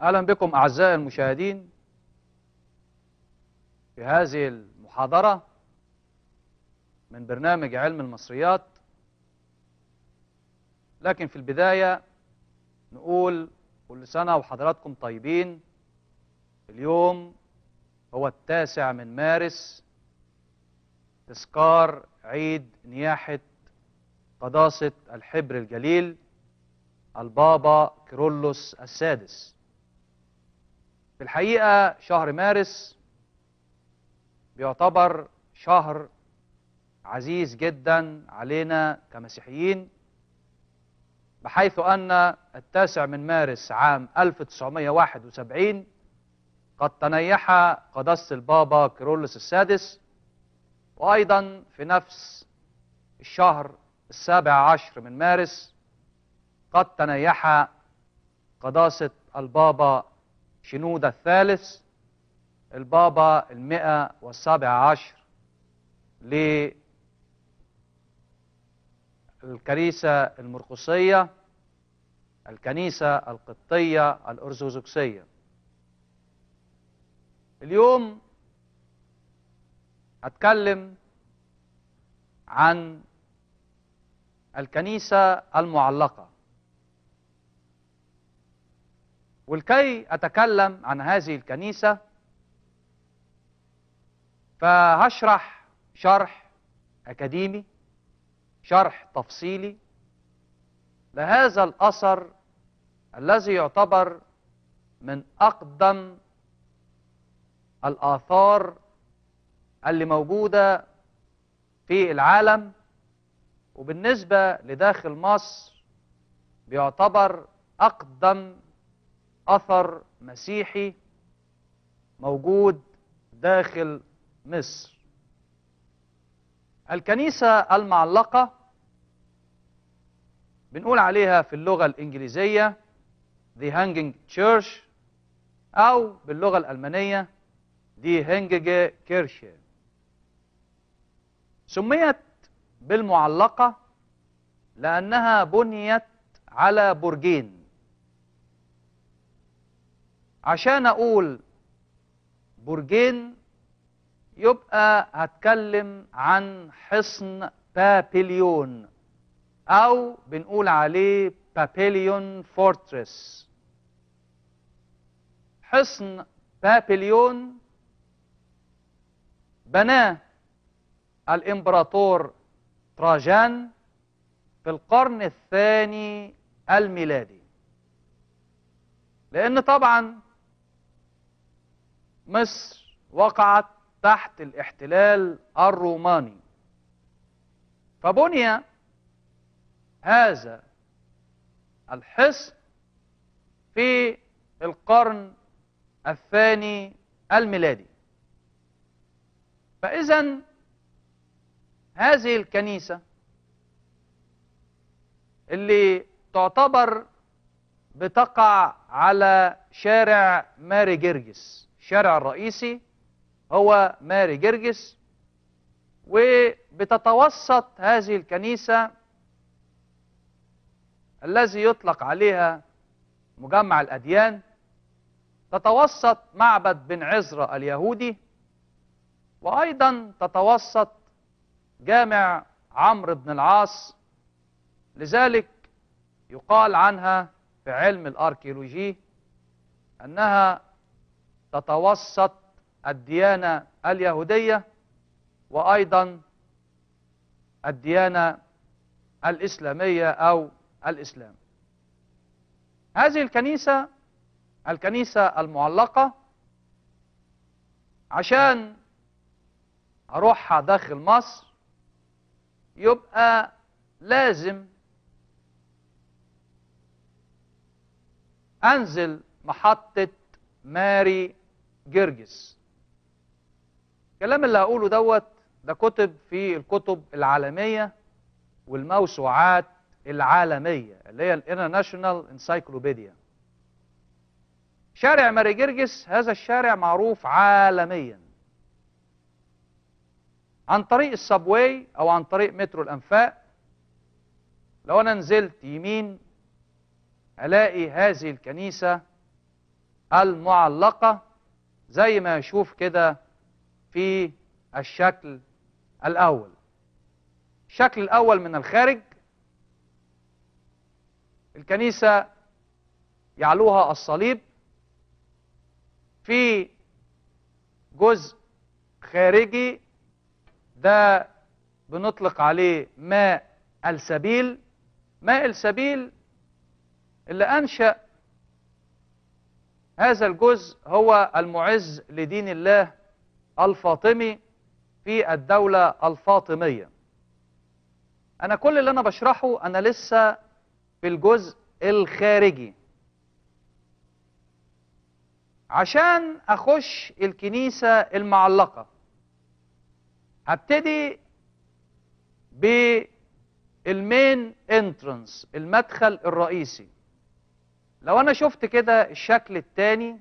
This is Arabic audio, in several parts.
أهلا بكم أعزائي المشاهدين في هذه المحاضرة من برنامج علم المصريات. لكن في البداية نقول كل سنة وحضراتكم طيبين. اليوم هو 9 من مارس، تذكار عيد نياحة قداسة الحبر الجليل البابا كيرلس السادس. في الحقيقة شهر مارس بيعتبر شهر عزيز جدا علينا كمسيحيين، بحيث أن 9 من مارس عام 1971 قد تنيح قداسة البابا كيرلس السادس، وأيضا في نفس الشهر 17 من مارس قد تنيح قداسة البابا شنودة الثالث، البابا 117 للكنيسة المرقسية، الكنيسة القبطية الأرثوذكسية. اليوم أتكلم عن الكنيسة المعلقة، ولكي أتكلم عن هذه الكنيسة فهشرح شرح أكاديمي، شرح تفصيلي لهذا الأثر الذي يعتبر من أقدم الآثار اللي موجودة في العالم، وبالنسبة لداخل مصر بيعتبر أقدم أثر مسيحي موجود داخل مصر. الكنيسة المعلقة بنقول عليها في اللغة الإنجليزية The Hanging Church، أو باللغة الألمانية Die Hängige Kirche. سميت بالمعلقة لأنها بنيت على برجين. عشان أقول برجين يبقى هتكلم عن حصن بابليون، أو بنقول عليه بابليون فورترس. حصن بابليون بناه الإمبراطور تراجان في القرن الثاني الميلادي، لأن طبعا مصر وقعت تحت الاحتلال الروماني، فبني هذا الحصن في القرن الثاني الميلادي. فإذن هذه الكنيسة اللي تعتبر بتقع على شارع ماري جرجس، الشارع الرئيسي هو ماري جرجس، وبتتوسط هذه الكنيسة الذي يطلق عليها مجمع الأديان، تتوسط معبد بن عزرا اليهودي، وأيضا تتوسط جامع عمرو بن العاص. لذلك يقال عنها في علم الأركيولوجي أنها تتوسط الديانة اليهودية وأيضا الديانة الإسلامية أو الإسلام. هذه الكنيسة المعلقة عشان أروحها داخل مصر يبقى لازم أنزل محطة ماري جرجس. الكلام اللي هقوله ده كتب في الكتب العالمية والموسوعات العالمية اللي هي الانترناشونال انسايكلوبيديا. شارع ماري جرجس هذا الشارع معروف عالميا عن طريق السبواي أو عن طريق مترو الأنفاق. لو أنا نزلت يمين ألاقي هذه الكنيسة المعلقة زي ما يشوف كده في الشكل الأول. الشكل الأول من الخارج، الكنيسة يعلوها الصليب، في جزء خارجي ده بنطلق عليه ماء السبيل. ماء السبيل اللي أنشأ هذا الجزء هو المعز لدين الله الفاطمي في الدولة الفاطمية. أنا كل اللي أنا بشرحه أنا لسه في الجزء الخارجي. عشان أخش الكنيسة المعلقة هبتدي بالمين انترنس، المدخل الرئيسي. لو أنا شفت كده الشكل الثاني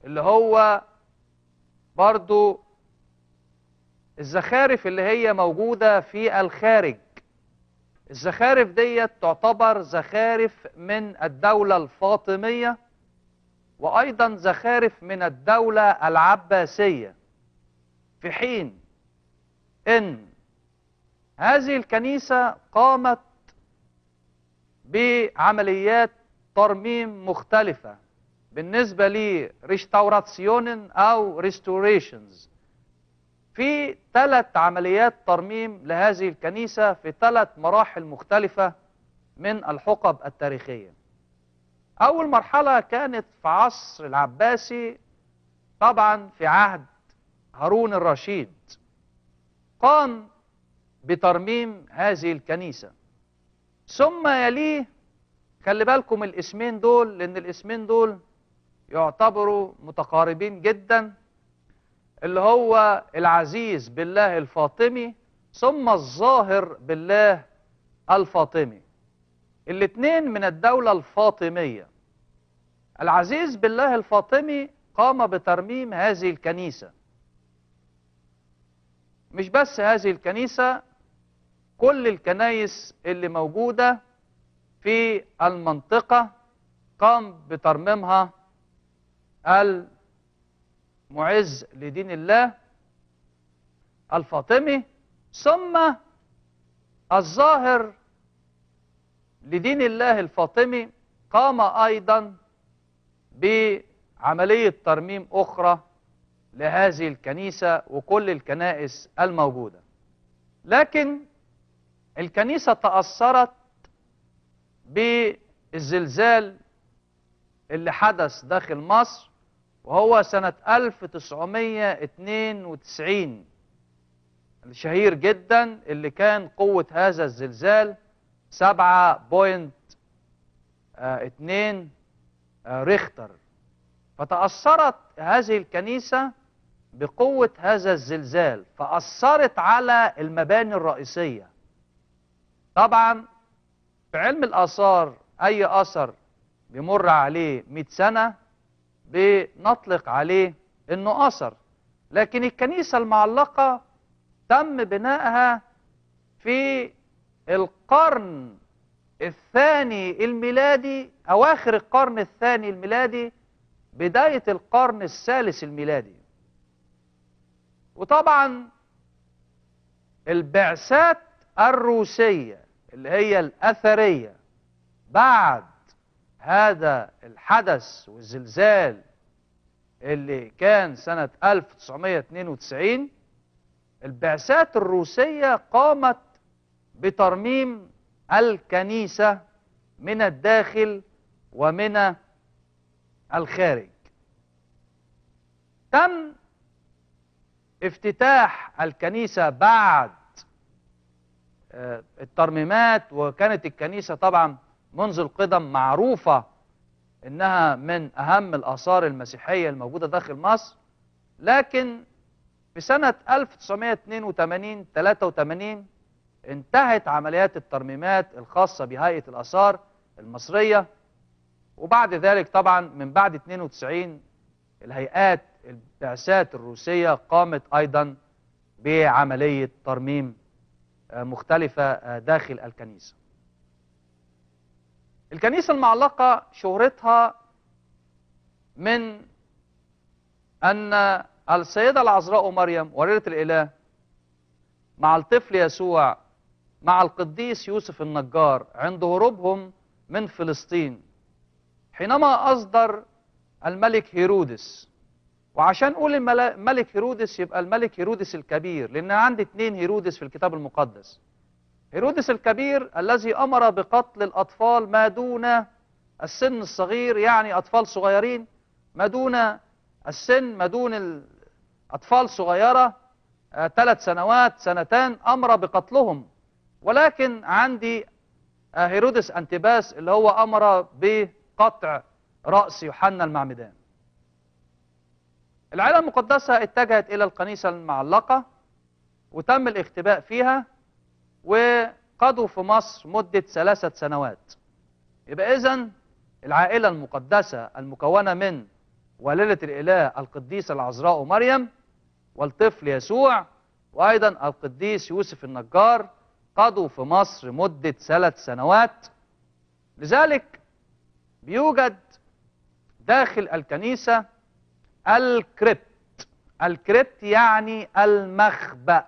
اللي هو برضو الزخارف اللي هي موجودة في الخارج، الزخارف ديت تعتبر زخارف من الدولة الفاطمية وأيضا زخارف من الدولة العباسية، في حين إن هذه الكنيسة قامت بعمليات ترميم مختلفة بالنسبة لي ريستوراسيون أو ريستوريشنز. في 3 عمليات ترميم لهذه الكنيسة في 3 مراحل مختلفة من الحقب التاريخية. أول مرحلة كانت في عصر العباسي، طبعا في عهد هارون الرشيد، قام بترميم هذه الكنيسة. ثم يليه، خلي بالكم الاسمين دول لأن الاسمين دول يعتبروا متقاربين جدا، اللي هو العزيز بالله الفاطمي ثم الظاهر بالله الفاطمي، الاثنين من الدولة الفاطمية. العزيز بالله الفاطمي قام بترميم هذه الكنيسة. مش بس هذه الكنيسة، كل الكنائس اللي موجودة في المنطقة قام بترميمها المعز لدين الله الفاطمي. ثم الظاهر لدين الله الفاطمي قام أيضا بعملية ترميم أخرى لهذه الكنيسة وكل الكنائس الموجودة. لكن الكنيسة تأثرت بالزلزال اللي حدث داخل مصر، وهو سنة 1992 الشهير جدا، اللي كان قوة هذا الزلزال 7.2 ريختر. فتأثرت هذه الكنيسة بقوة هذا الزلزال، فأثرت على المباني الرئيسية. طبعا في علم الآثار أي أثر بيمر عليه 100 سنة بنطلق عليه إنه أثر. لكن الكنيسة المعلقة تم بنائها في القرن الثاني الميلادي، أواخر القرن الثاني الميلادي، بداية القرن الثالث الميلادي. وطبعا البعثات الروسية اللي هي الأثرية بعد هذا الحدث والزلزال اللي كان سنة 1992، البعثات الروسية قامت بترميم الكنيسة من الداخل ومن الخارج. تم افتتاح الكنيسة بعد الترميمات، وكانت الكنيسة طبعا منذ القدم معروفة إنها من أهم الآثار المسيحية الموجودة داخل مصر. لكن في سنة 1982-83 انتهت عمليات الترميمات الخاصة بهيئة الآثار المصرية، وبعد ذلك طبعا من بعد 92 الهيئات البعثات الروسية قامت أيضا بعملية ترميم مختلفة داخل الكنيسة. الكنيسة المعلقة شهرتها من أن السيدة العذراء مريم وليدة الإله مع الطفل يسوع مع القديس يوسف النجار عند هروبهم من فلسطين، حينما أصدر الملك هيرودس. وعشان نقول الملك هيرودس يبقى الملك هيرودس الكبير، لأن عندي 2 هيرودس في الكتاب المقدس. هيرودس الكبير الذي أمر بقتل الأطفال ما دون السن الصغير، يعني أطفال صغيرين ما دون السن، ما دون الأطفال صغيرة 3 سنوات 2 سنين، أمر بقتلهم. ولكن عندي هيرودس أنتباس اللي هو أمر بقطع رأس يوحنا المعمدان. العائلة المقدسة اتجهت إلى الكنيسة المعلقة وتم الاختباء فيها، وقضوا في مصر مدة 3 سنوات. يبقى إذن العائلة المقدسة المكونة من والدة الإله القديسة العذراء مريم والطفل يسوع وأيضا القديس يوسف النجار قضوا في مصر مدة 3 سنوات. لذلك بيوجد داخل الكنيسة الكريبت. الكريبت يعني المخبأ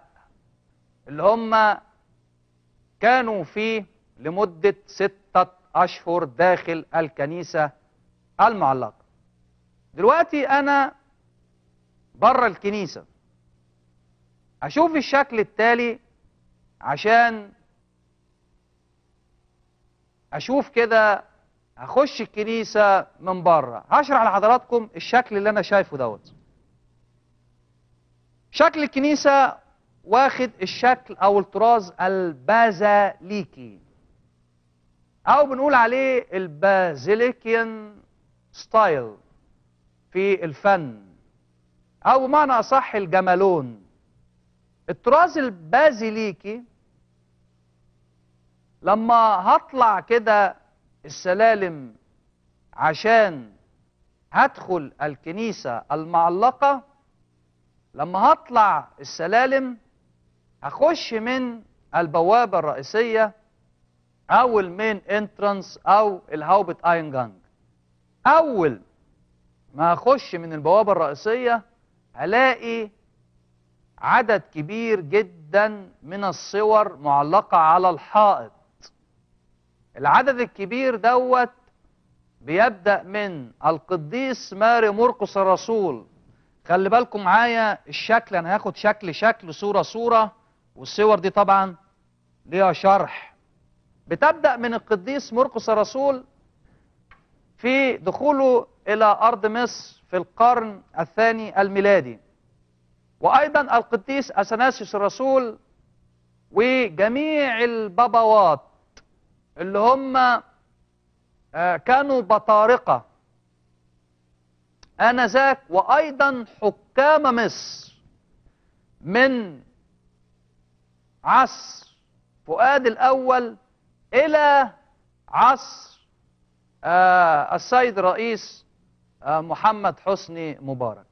اللي هم كانوا فيه لمدة 6 أشهر داخل الكنيسة المعلقة. دلوقتي أنا بره الكنيسة أشوف الشكل التالي عشان أشوف كده، هخش الكنيسة من بره. هشرح لحضراتكم الشكل اللي أنا شايفه دوت. شكل الكنيسة واخد الشكل أو الطراز البازاليكي، أو بنقول عليه البازيليكيان ستايل في الفن، أو بمعنى أصح الجمالون. الطراز البازيليكي لما هطلع كده السلالم عشان هدخل الكنيسة المعلقة، لما هطلع السلالم هخش من البوابة الرئيسية أو المين انترانس أو الهاوبت اينجانج. أول ما هخش من البوابة الرئيسية هلاقي عدد كبير جدا من الصور معلقة على الحائط. العدد الكبير دوت بيبدأ من القديس ماري مرقس الرسول. خلي بالكم معايا الشكل، أنا هاخد شكل صورة، والصور دي طبعا ليها شرح. بتبدأ من القديس مرقس الرسول في دخوله إلى أرض مصر في القرن الثاني الميلادي، وأيضا القديس أثناسيوس الرسول وجميع البابوات اللي هم كانوا بطارقة آنذاك، وأيضا حكام مصر من عصر فؤاد الأول إلى عصر السيد الرئيس محمد حسني مبارك.